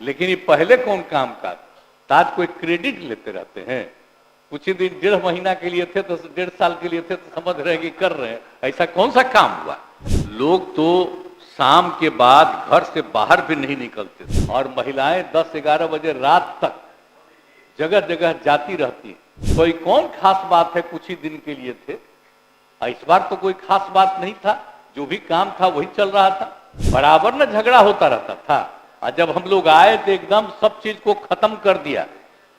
लेकिन ये पहले कौन काम का था? आज कोई क्रेडिट लेते रहते हैं। कुछ ही दिन 1.5 महीना के लिए थे तो 1.5 साल के लिए थे तो समझ रहे कि कर रहे हैं। ऐसा कौन सा काम हुआ? लोग तो शाम के बाद घर से बाहर भी नहीं निकलते थे और महिलाएं 10-11 बजे रात तक जगह जगह जाती रहती। कोई कौन खास बात है? कुछ ही दिन के लिए थे। इस बार तो कोई खास बात नहीं था, जो भी काम था वही चल रहा था। बराबर न झगड़ा होता रहता था और जब हम लोग आए तो एकदम सब चीज को खत्म कर दिया।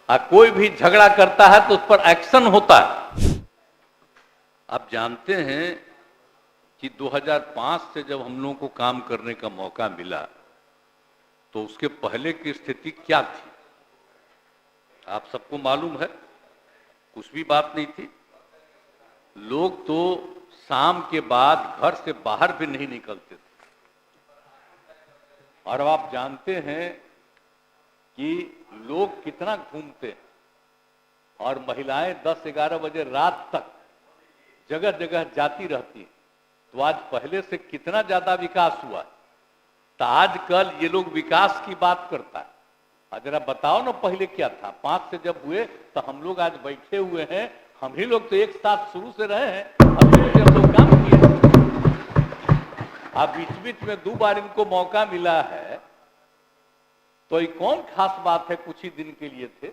कोई भी झगड़ा करता है तो उस पर एक्शन होता है। आप जानते हैं कि 2005 से जब हम लोगों को काम करने का मौका मिला तो उसके पहले की स्थिति क्या थी आप सबको मालूम है। कुछ भी बात नहीं थी। लोग तो शाम के बाद घर से बाहर भी नहीं निकलते थे। और अब आप जानते हैं कि लोग कितना घूमते हैं और महिलाएं 10-11 बजे रात तक जगह जगह जाती रहती। तो आज पहले से कितना ज्यादा विकास हुआ। तो आजकल ये लोग विकास की बात करता है। जरा बताओ ना पहले क्या था? 5 से जब हुए तो हम लोग आज बैठे हुए हैं। हम ही लोग तो एक साथ शुरू से रहे हैं, अभी से हम लोग काम किए। अब बीच बीच में 2 बार इनको मौका मिला है तो ये कौन खास बात है? कुछ ही दिन के लिए थे।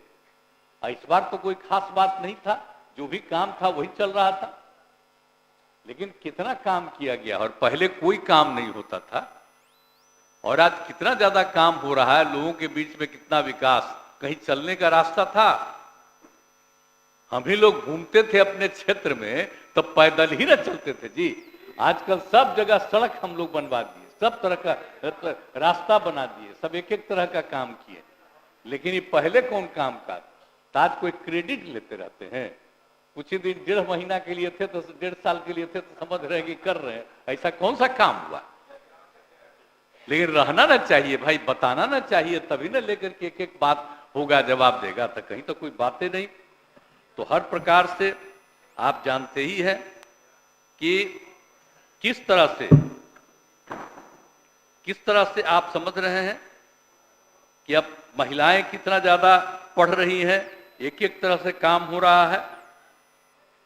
इस बार तो कोई खास बात नहीं था, जो भी काम था वही चल रहा था। लेकिन कितना काम किया गया और पहले कोई काम नहीं होता था और आज कितना ज्यादा काम हो रहा है। लोगों के बीच में कितना विकास। कहीं चलने का रास्ता था? हम ही लोग घूमते थे अपने क्षेत्र में तो पैदल ही न चलते थे जी। आजकल सब जगह सड़क हम लोग बनवा दिए, सब तरह का रास्ता बना दिए, सब एक एक तरह का काम किए। लेकिन ये पहले कौन काम का था? आज कोई क्रेडिट लेते रहते हैं। कुछ ही दिन 1.5 महीना के लिए थे तो 1.5 साल के लिए थे तो समझ रहे हैं कि कर रहे हैं। ऐसा कौन सा काम हुआ? लेकिन रहना ना चाहिए भाई, बताना ना चाहिए, तभी ना लेकर के एक एक बात होगा, जवाब देगा। तो कहीं तो कोई बातें नहीं। तो हर प्रकार से आप जानते ही है कि किस तरह से आप समझ रहे हैं कि अब महिलाएं कितना ज्यादा पढ़ रही हैं, एक एक तरह से काम हो रहा है।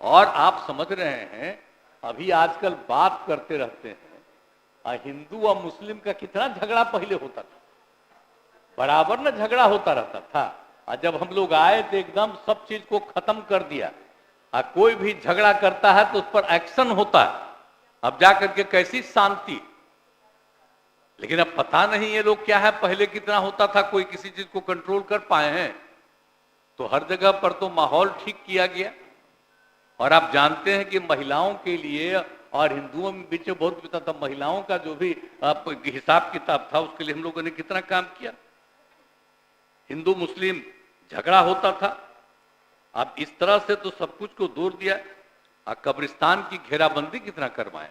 और आप समझ रहे हैं अभी आजकल बात करते रहते हैं हिंदू और मुस्लिम का कितना झगड़ा पहले होता था। बराबर न झगड़ा होता रहता था और जब हम लोग आए तो एकदम सब चीज को खत्म कर दिया। कोई भी झगड़ा करता है तो उस पर एक्शन होता है। अब जाकर के कैसी शांति। लेकिन अब पता नहीं ये लोग क्या है, पहले कितना होता था, कोई किसी चीज को कंट्रोल कर पाए हैं? तो हर जगह पर तो माहौल ठीक किया गया। और आप जानते हैं कि महिलाओं के लिए और हिंदुओं में बीच में बहुत पता था, महिलाओं का जो भी हिसाब किताब था उसके लिए हम लोगों ने कितना काम किया। हिंदू मुस्लिम झगड़ा होता था। अब इस तरह से तो सब कुछ को दूर दिया। कब्रिस्तान की घेराबंदी कितना करवाए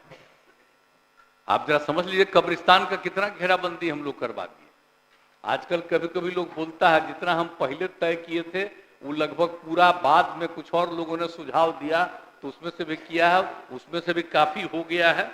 आप जरा समझ लीजिए। कब्रिस्तान का कितना घेराबंदी हम लोग करवा दिए। आजकल कभी कभी लोग बोलता है जितना हम पहले तय किए थे वो लगभग पूरा, बाद में कुछ और लोगों ने सुझाव दिया तो उसमें से भी किया है, उसमें से भी काफी हो गया है।